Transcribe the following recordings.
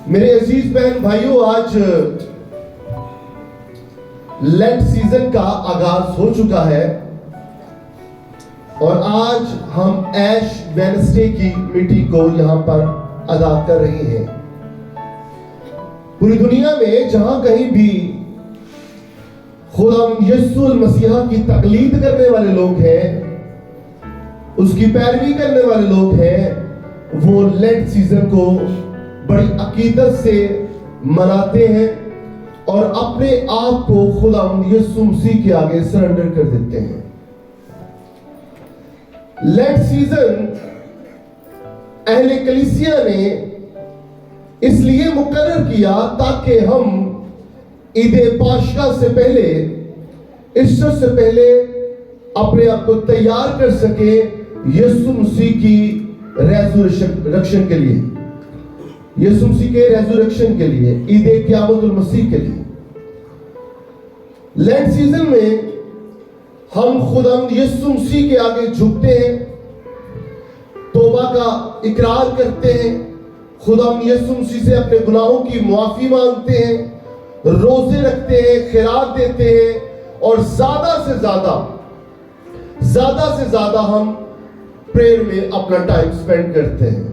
میرے عزیز بہن بھائیوں، آج لینٹ سیزن کا آغاز ہو چکا ہے اور آج ہم ایش وینسڈے کی میٹنگ کو یہاں پر ادا کر رہے ہیں۔ پوری دنیا میں جہاں کہیں بھی خدا یسوع المسیح کی تقلید کرنے والے لوگ ہیں، اس کی پیروی کرنے والے لوگ ہیں، وہ لینٹ سیزن کو بڑی عقیدت سے مناتے ہیں اور اپنے آپ کو خدا یسوع مسیح کے آگے سرنڈر کر دیتے ہیں۔ لینٹ سیزن اہل کلیسیا نے اس لیے مقرر کیا تاکہ ہم عید پاشکا سے پہلے، ایسٹر سے پہلے اپنے آپ کو تیار کر سکیں یسوع مسیح کی ریزریکشن کے لیے، یسوع مسیح کے ریزریکشن کے لیے، عید قیامت المسیح کے لیے۔ لینٹ سیزن میں ہم خدا یسوع مسیح کے آگے جھکتے ہیں، توبہ کا اقرار کرتے ہیں، خدا یسوع مسیح سے اپنے گناہوں کی معافی مانگتے ہیں، روزے رکھتے ہیں، خیرات دیتے ہیں اور زیادہ سے زیادہ ہم پریئر میں اپنا ٹائم سپینڈ کرتے ہیں۔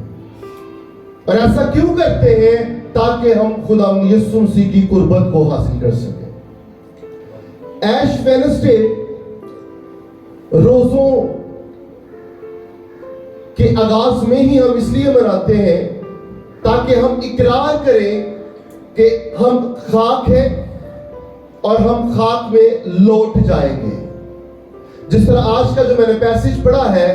اور ایسا کیوں کرتے ہیں؟ تاکہ ہم خدا یسوع مسیح کی قربت کو حاصل کر سکیں۔ ایش وینسڈے روزوں کے آغاز میں ہی ہم اس لیے مناتے ہیں تاکہ ہم اقرار کریں کہ ہم خاک ہیں اور ہم خاک میں لوٹ جائیں گے۔ جس طرح آج کا جو میں نے پیسج پڑھا ہے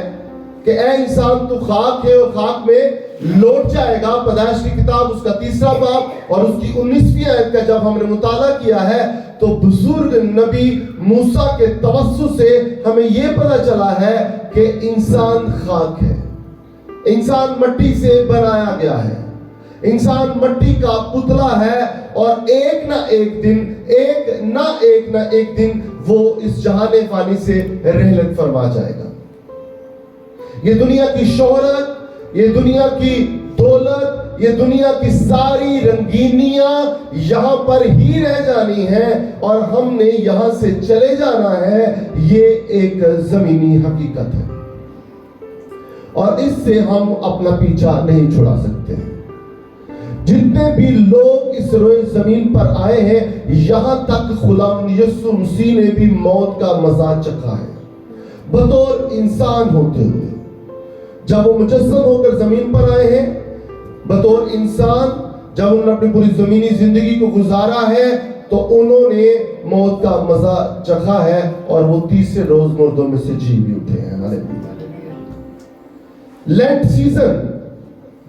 کہ اے انسان تو خاک ہے اور خاک میں لوٹ جائے گا، پیدائش کی کتاب اس کا 3 باب اور اس کی 19ویں آیت کا جب ہم نے مطالعہ کیا ہے تو بزرگ نبی موسیٰ کے توسط سے ہمیں یہ پتہ چلا ہے کہ انسان خاک ہے، انسان مٹی سے بنایا گیا ہے، انسان مٹی کا پتلا ہے اور ایک نہ ایک دن وہ اس جہان فانی سے رحلت فرما جائے گا۔ یہ دنیا کی شہرت، یہ دنیا کی دولت، یہ دنیا کی ساری رنگینیاں یہاں پر ہی رہ جانی ہیں اور ہم نے یہاں سے چلے جانا ہے، یہ ایک زمینی حقیقت ہے اور اس سے ہم اپنا پیچھا نہیں چھڑا سکتے۔ جتنے بھی لوگ اس روئے زمین پر آئے ہیں، یہاں تک خدا یسوع مسیح نے بھی موت کا مزہ چکھا ہے بطور انسان ہوتے ہوئے۔ جب وہ مجسم ہو کر زمین پر آئے ہیں بطور انسان، جب انہوں نے اپنی پوری زمینی زندگی کو گزارا ہے تو انہوں نے موت کا مزہ چکھا ہے اور وہ 30 روز مردوں میں سے جی بھی اٹھے ہیں۔ لینٹ سیزن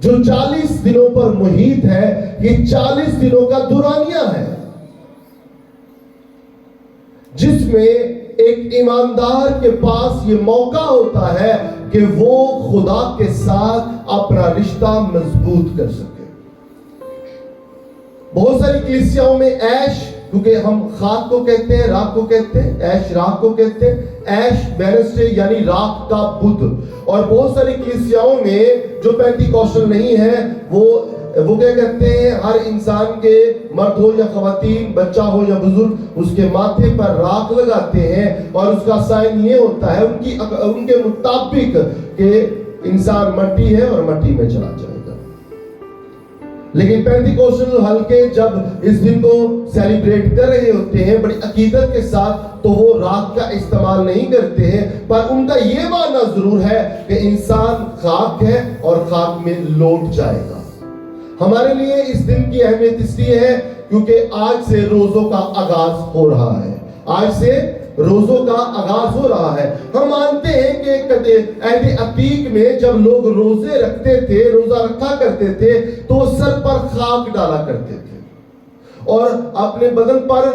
جو 40 دنوں پر محیط ہے، یہ 40 دنوں کا دورانیہ ہے جس میں ایک ایماندار کے پاس یہ موقع ہوتا ہے کہ وہ خدا کے ساتھ اپنا رشتہ مضبوط کر سکے۔ بہت ساری کلیسیاؤں میں ایش، کیونکہ ہم خاک کو کہتے ہیں، راک کو کہتے ہیں، ایش راک کو کہتے ہیں، ایش وینسڈے یعنی راک کا بدھ۔ اور بہت ساری کلیسیاؤں میں جو پینٹیکوسٹل نہیں ہے وہ کیا کہتے ہیں، ہر انسان کے مرد ہو یا خواتین، بچہ ہو یا بزرگ، اس کے ماتھے پر راکھ لگاتے ہیں اور اس کا سائن یہ ہوتا ہے ان کے مطابق کہ انسان مٹی ہے اور مٹی میں چلا جائے گا۔ لیکن پینٹیکوسٹل حلقے جب اس دن کو سیلیبریٹ کر رہے ہوتے ہیں بڑی عقیدت کے ساتھ تو وہ راکھ کا استعمال نہیں کرتے ہیں، پر ان کا یہ معنی ضرور ہے کہ انسان خاک ہے اور خاک میں لوٹ جائے گا۔ ہمارے لیے اس دن کی اہمیت اس لیے ہے کیونکہ آج سے روزوں کا آغاز ہو رہا ہے، آج سے روزوں کا آغاز ہو رہا ہے۔ ہم مانتے ہیں کہ عہد عتیق میں جب لوگ روزے رکھتے تھے، روزہ رکھا کرتے تھے تو وہ سر پر خاک ڈالا کرتے تھے اور اپنے بدن پر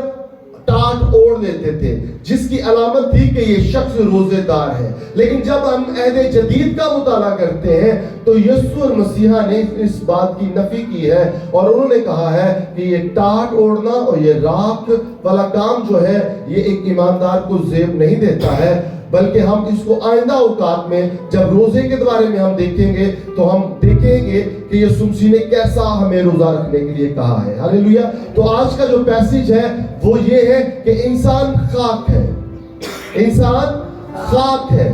ٹاٹ اوڑھ لیتے تھے، جس کی علامت تھی کہ یہ شخص روزے دار ہے۔ لیکن جب ہم عہد جدید کا مطالعہ کرتے ہیں تو یسوع المسیح نے اس بات کی نفی کی ہے اور انہوں نے کہا ہے کہ یہ ٹاٹ اوڑھنا اور یہ راکھ والا کام جو ہے یہ ایک ایماندار کو زیب نہیں دیتا ہے، بلکہ ہم اس کو آئندہ اوقات میں جب روزے کے بارے میں ہم دیکھیں گے تو ہم دیکھیں گے کہ یسوع مسیح نے کیسا ہمیں روزہ رکھنے کے لیے کہا ہے. ہاللیلویا. تو آج کا جو پیسیج ہے وہ یہ ہے کہ انسان خاک ہے. انسان خاک ہے.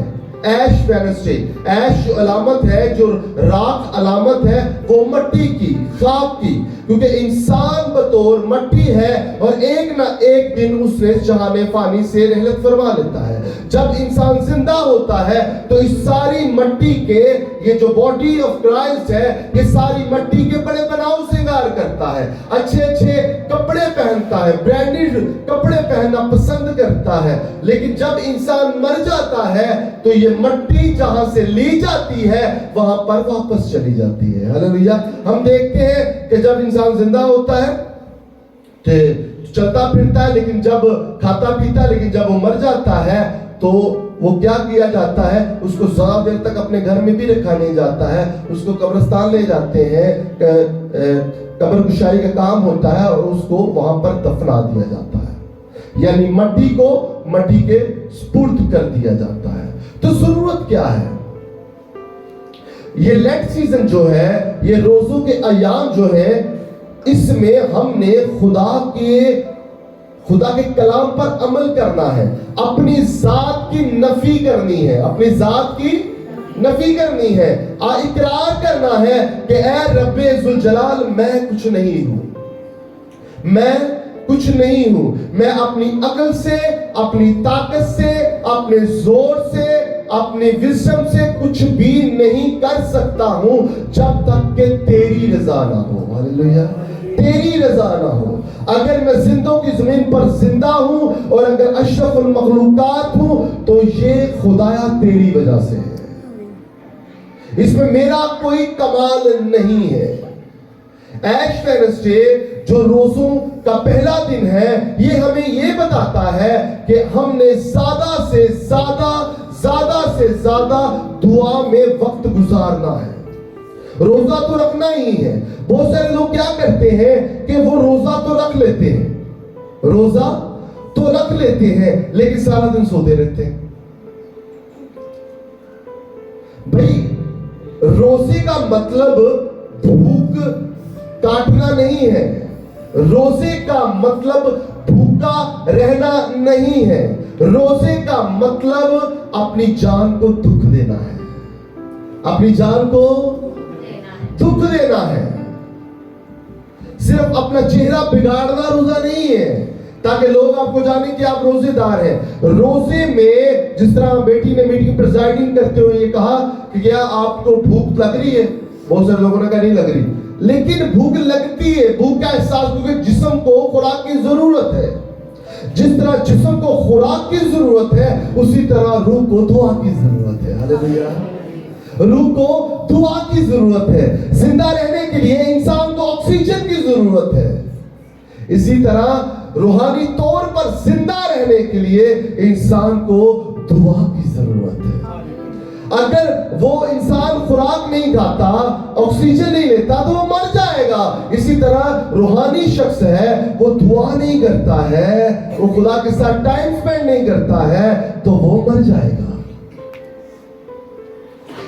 ایش وینسڈے، ایش جو علامت ہے، جو راکھ علامت ہے، وہ مٹی کی، خاک کی، کیونکہ انسان بطور مٹی ہے اور ایک نہ ایک دن اس نے جہان فانی سے رحلت فرما لیتا ہے. جب انسان زندہ ہوتا ہے تو اس ساری مٹی کے، یہ جو باڈی آف کرائسٹ ہے، یہ ساری مٹی کے بڑے بناؤ سنگار کرتا ہے، اچھے اچھے کپڑے پہنتا ہے، برانڈڈ کپڑے پہننا پسند کرتا ہے. لیکن جب انسان مر جاتا ہے تو یہ مٹی جہاں سے لی جاتی ہے وہاں پر واپس چلی جاتی ہے. ہاللیلویا. ہم دیکھتے ہیں کہ جب انسان زندہ ہوتا ہے کہ چلتا پھرتا ہے، لیکن جب کھاتا پیتا ہے، لیکن جب وہ مر جاتا ہے تو وہ کیا کیا جاتا ہے؟ اس کو زیادہ دیر تک اپنے گھر میں بھی رکھا نہیں جاتا ہے، اس کو قبرستان لے جاتے ہیں، قبر گشائی کا کام ہوتا ہے اور اس کو وہاں پر دفنا دیا جاتا ہے. یعنی مٹی کو مٹی کے سپرد کر دیا جاتا ہے. تو ضرورت کیا ہے؟ یہ لیٹ سیزن جو ہے، یہ روزوں کے ایام جو ہے، اس میں ہم نے خدا کے کلام پر عمل کرنا ہے، اپنی ذات کی نفی کرنی ہے، اپنی ذات کی نفی کرنی ہے، اقرار کرنا ہے کہ اے رب ذوالجلال میں کچھ نہیں ہوں، میں کچھ نہیں ہوں، میں اپنی عقل سے، اپنی طاقت سے، اپنے زور سے، اپنی وزڈم سے کچھ بھی نہیں کر سکتا ہوں جب تک کہ تیری رضا نہ ہو. ہاللیلویا. تیری رضا نہ ہو. اگر میں زندوں کی زمین پر زندہ ہوں اور اگر اشرف المخلوقات ہوں تو یہ خدایا تیری وجہ سے ہے، اس میں میرا کوئی کمال نہیں ہے. ایش وینسڈے جو روزوں کا پہلا دن ہے، یہ ہمیں یہ بتاتا ہے کہ ہم نے زیادہ سے زیادہ دعا میں وقت گزارنا ہے. روزہ تو رکھنا ہی ہے. بہت سارے لوگ کیا کرتے ہیں کہ وہ روزہ تو رکھ لیتے ہیں، روزہ تو رکھ لیتے ہیں لیکن سارا دن سوتے رہتے ہیں. بھائی روزے کا مطلب بھوک کاٹنا نہیں ہے، روزے کا مطلب بھوکا رہنا نہیں ہے، روزے کا مطلب اپنی جان کو دکھ دینا ہے، اپنی جان کو دکھ دینا ہے. صرف اپنا چہرہ بگاڑنا روزہ نہیں ہے تاکہ لوگ آپ کو جانیں کہ آپ روزے دار ہیں. روزے میں جس طرح بیٹی نے میٹنگ پریزائڈنگ کرتے ہوئے یہ کہا کہ کیا آپ کو بھوک لگ رہی ہے؟ بہت سارے لوگوں نے کہا نہیں لگ رہی، لیکن بھوک لگتی ہے. بھوک کا احساس کیونکہ جسم کو خوراک کی ضرورت ہے. جس طرح جسم کو خوراک کی ضرورت ہے اسی طرح روح کو دعا کی ضرورت ہے. ہاللیلویا. روح کو دعا کی ضرورت ہے. زندہ رہنے کے لیے انسان کو آکسیجن کی ضرورت ہے. اسی طرح روحانی طور پر زندہ رہنے کے لیے انسان کو دعا کی ضرورت ہے. اگر وہ انسان خوراک نہیں کھاتا، آکسیجن نہیں لیتا تو وہ مر جائے گا. اسی طرح روحانی شخص ہے، وہ دعا نہیں کرتا ہے، وہ خدا کے ساتھ ٹائم سپینڈ نہیں کرتا ہے تو وہ مر جائے گا.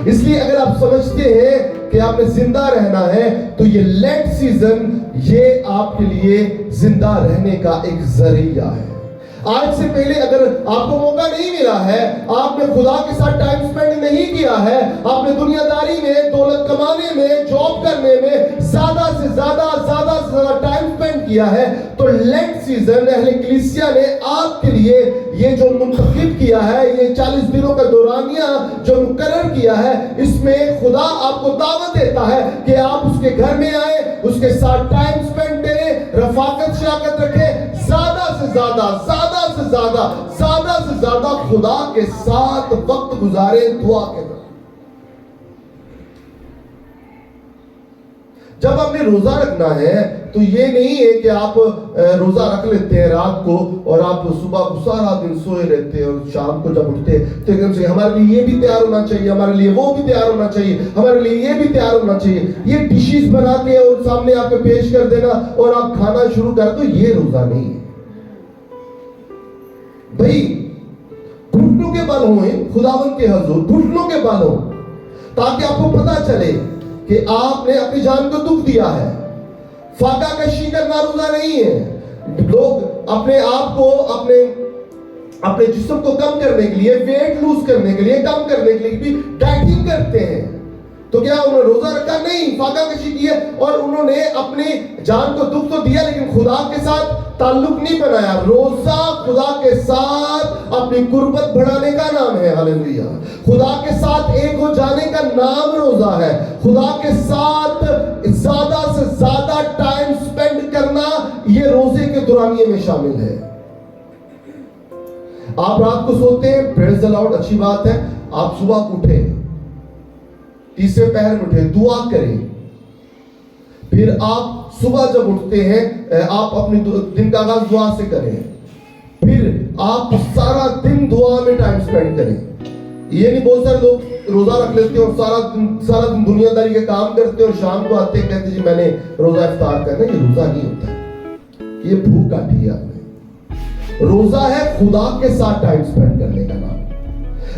اس لیے اگر آپ سمجھتے ہیں کہ آپ نے زندہ رہنا ہے تو یہ لیٹ سیزن یہ آپ کے لیے زندہ رہنے کا ایک ذریعہ ہے. آج سے پہلے اگر آپ کو موقع نہیں ملا ہے، آپ نے خدا کے ساتھ ٹائم سپینڈ نہیں کیا ہے، آپ نے دنیا داری میں، دولت کمانے میں، جاب کرنے میں زیادہ سے زیادہ ٹائم سپینڈ کیا ہے، تو لیٹ سیزن اہل کلیسیا نے آپ کے لیے یہ جو منتخب کیا ہے، یہ 40 دنوں کا دورانیہ جو مقرر کیا ہے، اس میں خدا آپ کو دعوت دیتا ہے کہ آپ اس کے گھر میں آئیں، اس کے ساتھ ٹائم سپینڈ کریں، رفاقت شراکت رکھیں، زیادہ سے زیادہ خدا کے ساتھ وقت گزاریں دعا کے دوران. جب آپ نے روزہ رکھنا ہے تو یہ نہیں ہے کہ آپ روزہ رکھ لیتے ہیں رات کو اور آپ صبح کو سارا دن سوئے رہتے ہیں اور شام کو جب اٹھتے تو ایک دم سے ہمارے لیے یہ بھی تیار ہونا چاہیے، ہمارے لیے وہ بھی تیار ہونا چاہیے، ہمارے لیے یہ بھی تیار ہونا چاہیے. یہ ڈشز بنا کے اور سامنے آپ کو پیش کر دینا اور آپ کھانا شروع کر دو، یہ روزہ نہیں ہے. بھائی گھٹنوں کے کے بل ہوئیں خداوند کے حضور, گھٹنوں کے بل ہوں, تاکہ آپ کو پتا چلے کہ آپ نے اپنی جان کو دکھ دیا ہے. فاقہ کشی کرنا روزہ نہیں ہے. لوگ اپنے آپ کو اپنے جسم کو کم کرنے کے لیے, ویٹ لوز کرنے کے لیے, کم کرنے کے لیے بھی ڈائٹنگ کرتے ہیں. تو کیا انہوں نے روزہ رکھا؟ نہیں, فاقہ کشی کی ہے اور انہوں نے اپنی جان کو دکھ تو دیا لیکن خدا کے ساتھ تعلق نہیں بنایا. روزہ خدا کے ساتھ اپنی قربت بڑھانے کا نام ہے. ہاللیلویا. خدا کے ساتھ ایک ہو جانے کا نام روزہ ہے. خدا کے ساتھ زیادہ سے زیادہ ٹائم سپینڈ کرنا یہ روزے کے دورانیے میں شامل ہے. آپ رات کو سوتے ہیں, پریز دی لارڈ, اچھی بات ہے. آپ صبح اٹھے, تیسرے پہر میں اٹھے, دعا کریں. پھر آپ صبح جب اٹھتے ہیں آپ اپنی دن کا آغاز دعا سے کریں. پھر آپ سارا دن دعا میں ٹائم سپینڈ کریں. یہ نہیں بہت سارے لوگ روزہ رکھ لیتے ہیں اور سارا دن دنیا داری کے کام کرتے ہیں اور شام کو آتے ہیں کہتے ہیں جی میں نے روزہ افطار کرنا. یہ روزہ نہیں ہوتا, یہ بھوک کاٹی ہے آپ نے. روزہ ہے خدا کے ساتھ ٹائم سپینڈ کرنے کا نام.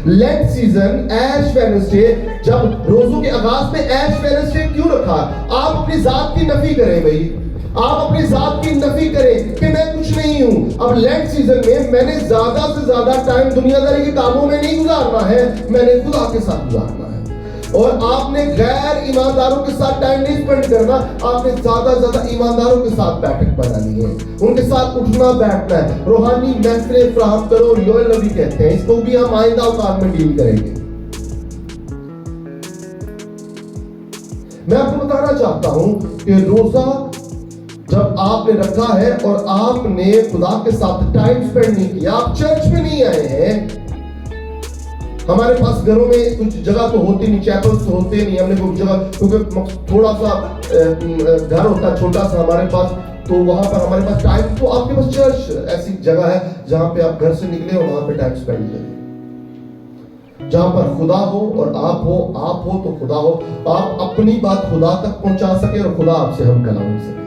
لینٹ سیزن, ایش وینسڈے, جب روزوں کے آغاز میں ایش وینسڈے کیوں رکھا؟ آپ اپنی ذات کی نفی کریں بھائی, آپ اپنی ذات کی نفی کریں کہ میں کچھ نہیں ہوں. اب لینٹ سیزن میں نے زیادہ سے زیادہ ٹائم دنیا داری کے کاموں میں نہیں گزارنا ہے, میں نے خدا کے ساتھ گزارنا ہے. اور آپ نے غیر ایمانداروں کے ساتھ ٹائم نہیں سپینڈ کرنا, آپ نے زیادہ زیادہ ایمانداروں کے ساتھ بیٹھک بنانی ہے, ان کے ساتھ اٹھنا بیٹھنا ہے. روحانی محفلیں فراہم کرو, یوئل نبی کہتے ہیں. اس کو بھی ہم آئندہ اوقات میں ڈیل کریں گے. میں آپ کو بتانا چاہتا ہوں کہ روزہ جب آپ نے رکھا ہے اور آپ نے خدا کے ساتھ ٹائم سپینڈ نہیں کیا, آپ چرچ میں نہیں آئے ہیں. ہمارے پاس گھروں میں کچھ جگہ تو ہوتی نہیں, چیپلز تو ہوتے نہیں, ہم نے کوئی جگہ, کیونکہ تھوڑا سا گھر ہوتا ہے چھوٹا سا ہمارے پاس, تو وہاں پر ہمارے پاس ٹائم, تو آپ کے پاس چرچ ایسی جگہ ہے جہاں پہ آپ گھر سے نکلے اور وہاں پہ ٹائم سپینڈ کریں, جہاں پر خدا ہو اور آپ ہو تو خدا ہو, آپ اپنی بات خدا تک پہنچا سکے اور خدا آپ سے ہم کلام ہو سکے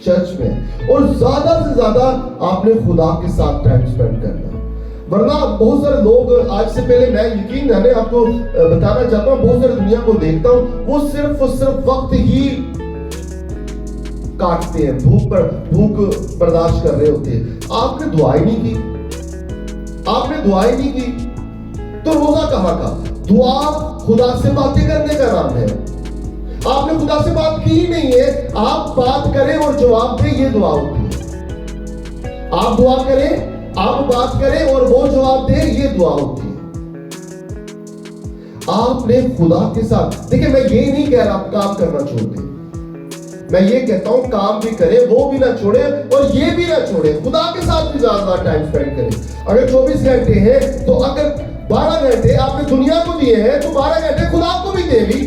چرچ میں. اور زیادہ سے زیادہ آپ نے خدا کے ساتھ ٹائم سپینڈ کرنا. ورنہ بہت سارے لوگ, آج سے پہلے میں یقین ہے آپ کو بتانا چاہتا ہوں, بہت سارے دنیا کو دیکھتا ہوں, وہ صرف وقت ہی کاٹتے ہیں, بھوک برداشت کر رہے ہوتے ہیں. آپ نے دعائیں نہیں کی, تو روزہ کہاں کا؟ دعا خدا سے باتیں کرنے کا نام ہے. آپ نے خدا سے بات کی ہی نہیں ہے. آپ بات کریں اور جواب دیں, یہ دعا ہوتی ہے. آپ دعا کریں, آپ بات کریں اور وہ جواب دے, یہ دعا ہوتی ہے. آپ نے خدا کے ساتھ, دیکھیں میں یہ نہیں کہہ رہا آپ کام کرنا چھوڑ دیں, میں یہ کہتا ہوں کام بھی کریں, وہ بھی نہ چھوڑیں اور یہ بھی نہ چھوڑیں, خدا کے ساتھ بھی زیادہ ٹائم سپینڈ کریں. اگر 24 گھنٹے ہیں تو اگر 12 گھنٹے آپ نے دنیا کو دیے ہیں تو 12 گھنٹے خدا کو بھی دے بھی.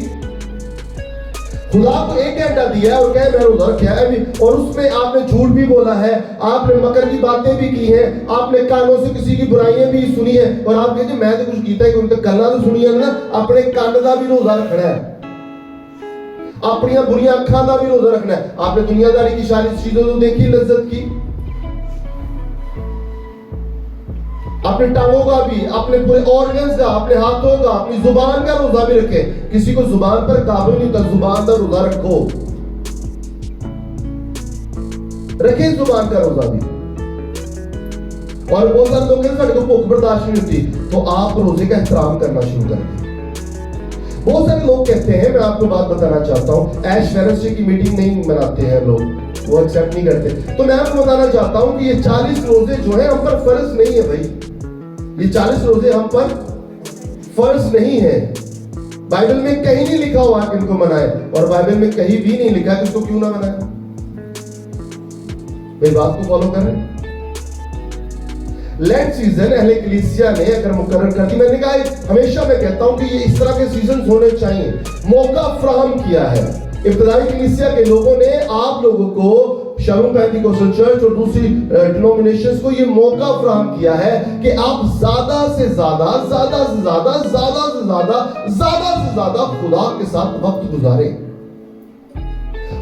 خدا کو 1 گھنٹہ دیا ہے اور کہے میں روزہ رکھا ہے, اور اس میں آپ نے جھوٹ بھی بولا ہے, آپ نے مکر کی باتیں بھی کی ہیں, آپ نے کانوں سے کسی کی برائیاں بھی سنی ہیں, اور آپ کہتے ہیں میں تو کچھ کیتا ہے کہ ان تک کلنا تو سنی ہے نا. اپنے کان کا بھی روزہ رکھنا ہے, اپنی بری اکھاں کا بھی روزہ رکھنا ہے. آپ نے دنیا داری کی ساری چیزوں کو دیکھی, لذت کی, اپنے ٹانگوں کا بھی, اپنے پورے آرگنز کا, اپنے ہاتھوں کا, اپنی زبان کا روزہ بھی رکھے. کسی کو زبان پر قابل نہیں تھا, زبان کا روزہ رکھو, رکھیں زبان کا روزہ بھی. اور بہت سارے لوگ کہتے ہیں کو بھوک برداشت نہیں ہوتی, تو آپ روزے کا احترام کرنا شروع کر دیں. بہت سارے لوگ کہتے ہیں, میں آپ کو بات بتانا چاہتا ہوں, ایش وینسڈے کی میٹنگ نہیں مناتے ہیں لوگ, وہ ایکسیپٹ نہیں کرتے. تو میں آپ کو بتانا چاہتا ہوں کہ یہ 40 روزے جو ہیں ہم پر فرض نہیں ہے بھائی. یہ 40 روزے ہم پر فرض نہیں ہے. بائبل میں کہیں نہیں لکھا ہوا کہ ان کو منائے, اور بائبل میں کہیں بھی نہیں لکھا کہ اس کو کیوں نہ منائے. میری بات کو فالو کر رہے ہیں. لینٹ سیزن اہل کلیسیا نے اگر مقرر کر دی, میں نے کہا ہمیشہ میں کہتا ہوں کہ یہ اس طرح کے سیزنز ہونے چاہیے, موقع فراہم کیا ہے. ابتدائی کلیسیا کے لوگوں نے آپ لوگوں کو, شالوم پینتیکوسٹل چرچ اور دوسری ڈینومینیشنز کو, یہ موقع فراہم کیا ہے کہ آپ زیادہ سے زیادہ خدا کے ساتھ وقت گزاریں.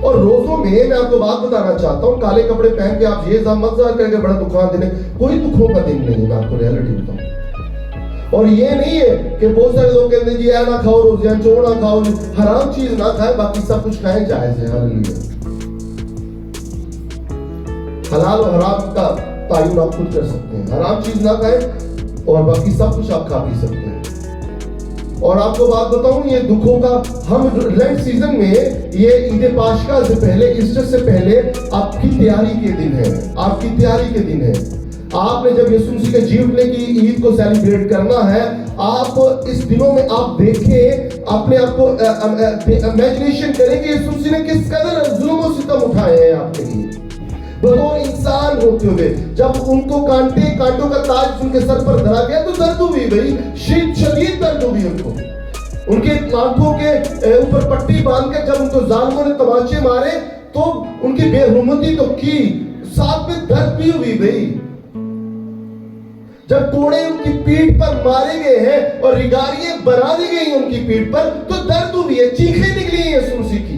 اور روزوں میں میں آپ کو بات بتانا چاہتا ہوں، کالے کپڑے پہن کے آپ یہ مت ظاہر کریں کہ بڑا دکھان دن ہے، کوئی دکھوں کا دن نہیں ہے، میں آپ کو ریئلٹی بتاؤں۔ اور یہ نہیں ہے کہ بہت سارے لوگ کہتے ہیں جی اے نہ کھاؤ روزیاں، چور نہ کھاؤ، حرام چیز نہ کھائیں، باقی سب کچھ کھائیں، جائز ہے۔ ہاللیلویا۔ حلال و حرام کا تعین آپ خود کر سکتے ہیں، حرام چیز نہ کھائیں اور باقی سب کچھ آپ کھا پی سکتے ہیں۔ اور آپ کو بات بتاؤں، یہ دکھوں کا ہم لینٹ سیزن میں، یہ عید پاشکا سے پہلے، ایسٹر سے پہلے آپ کی تیاری کے دن ہے، آپ کی تیاری کے دن ہے۔ آپ نے جب یسوع مسیح کے جی اٹھنے کی عید کو سیلیبریٹ کرنا ہے، آپ اس دنوں میں آپ دیکھیں، اپنے آپ کو امیجنیشن کریں کہ یسوع مسیح نے کس قدر ظلم و ستم اٹھائے ہیں آپ کے لیے بطور انسان ہوتے ہوئے۔ جب ان کو کانٹوں کا تاج ان کے سر پر دھرا گیا تو درد ہوئی بھائی، شدید درد ہوئی ان کو، ان کے آنکھوں کے اوپر پٹی باندھ کے جب ان کو ظالموں نے تماچے مارے تو ان کی بے حرمتی تو کی، ساتھ میں درد بھی ہوئی بھائی۔ جب کوڑے ان کی پیٹھ پر مارے گئے ہیں اور ریگاریاں بنا دی گئی ان کی پیٹھ پر تو درد ہوئی ہے، چیخیں نکلی ہیں یسوع مسیح کی۔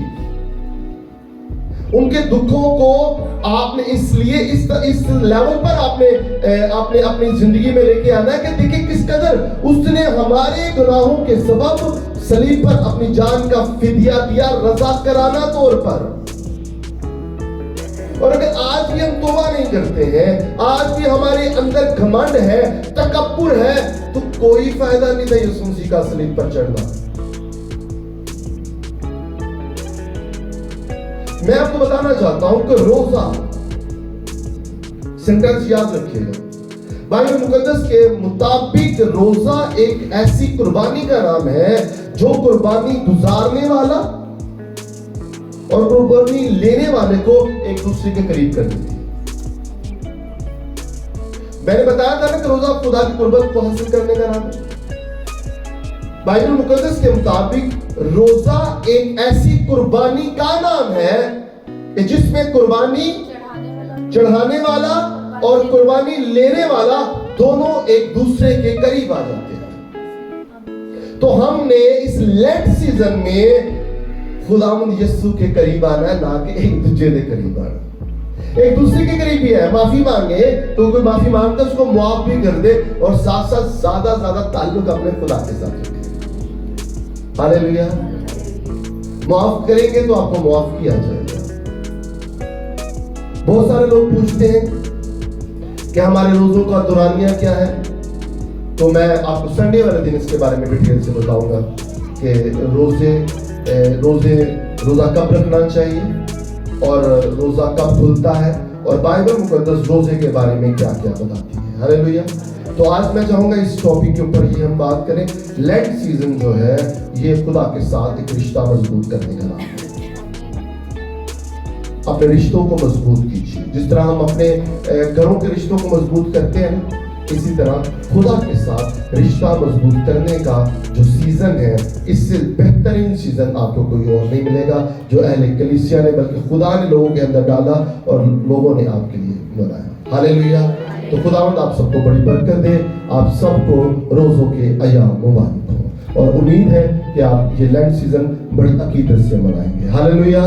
ان کے دکھوں کو آپ نے اس لیے اس لیول پر آپ نے اپنی زندگی میں لے کے آنا ہے کہ دیکھیں کس قدر اس نے ہمارے گناہوں کے سبب صلیب پر اپنی جان کا فدیہ دیا، رضاکارانہ طور پر۔ اور اگر آج بھی ہم توبہ نہیں کرتے ہیں، آج بھی ہمارے اندر گھمنڈ ہے، تکبر ہے، تو کوئی فائدہ نہیں تھا یسوع مسیح کا صلیب پر چڑھنا۔ میں آپ کو بتانا چاہتا ہوں کہ روزہ، سینٹینس یاد رکھیے گا، بائبل مقدس کے مطابق روزہ ایک ایسی قربانی کا نام ہے جو قربانی گزارنے والا اور قربانی لینے والے کو ایک دوسرے کے قریب کر دیتی ہے۔ میں نے بتایا تھا نا کہ روزہ خدا کی قربت کو حاصل کرنے کا نام ہے۔ بائبل مقدس کے مطابق روزہ ایک ایسی قربانی کا نام ہے کہ جس میں قربانی چڑھانے والا اور قربانی لینے والا دونوں ایک دوسرے کے قریب آ جاتے ہیں۔ تو ہم نے اس لینٹ سیزن میں خداوند یسوع کے قریب آنا ہے، نہ کہ ایک دوسرے کے قریب آنا۔ ایک دوسرے کے قریب بھی ہے، معافی مانگے تو کوئی معافی مانگتا ہے اس کو معاف بھی کر دے، اور ساتھ ساتھ زیادہ تعلق اپنے خدا کے ساتھ رکھے۔ ہاللیلویا۔ معاف کریں گے تو آپ کو معاف کیا جائے گا۔ بہت سارے لوگ پوچھتے ہیں کہ ہمارے روزوں کا دورانیہ کیا ہے، تو میں آپ کو سنڈے والے دن اس کے بارے میں ڈیٹیل سے بتاؤں گا کہ روزہ کب رکھنا چاہیے اور روزہ کب کھلتا ہے، اور بائبل مقدس روزے کے بارے میں کیا کیا بتاتی ہے۔ ہاللیلویا۔ تو آج میں چاہوں گا اس ٹاپک کے اوپر ہی ہم بات کریں۔ لینٹ سیزن جو ہے یہ خدا کے ساتھ ایک رشتہ مضبوط کرنے کا نام ہے۔ اپنے رشتوں کو مضبوط کیجیے، جس طرح ہم اپنے گھروں کے رشتوں کو مضبوط کرتے ہیں، اسی طرح خدا کے ساتھ رشتہ مضبوط کرنے کا جو سیزن ہے، اس سے بہترین سیزن آپ کو کوئی اور نہیں ملے گا جو اہل کلیسیا نے، بلکہ خدا نے لوگوں کے اندر ڈالا اور لوگوں نے آپ کے لیے بنایا۔ ہاللیلویا۔ تو خداوند آپ سب کو بڑی برکت دے، آپ سب کو روزوں کے ایام مبارک ہو، اور امید ہے کہ آپ یہ لینٹ سیزن بڑی عقیدت سے منائیں گے۔ ہاللیلویا۔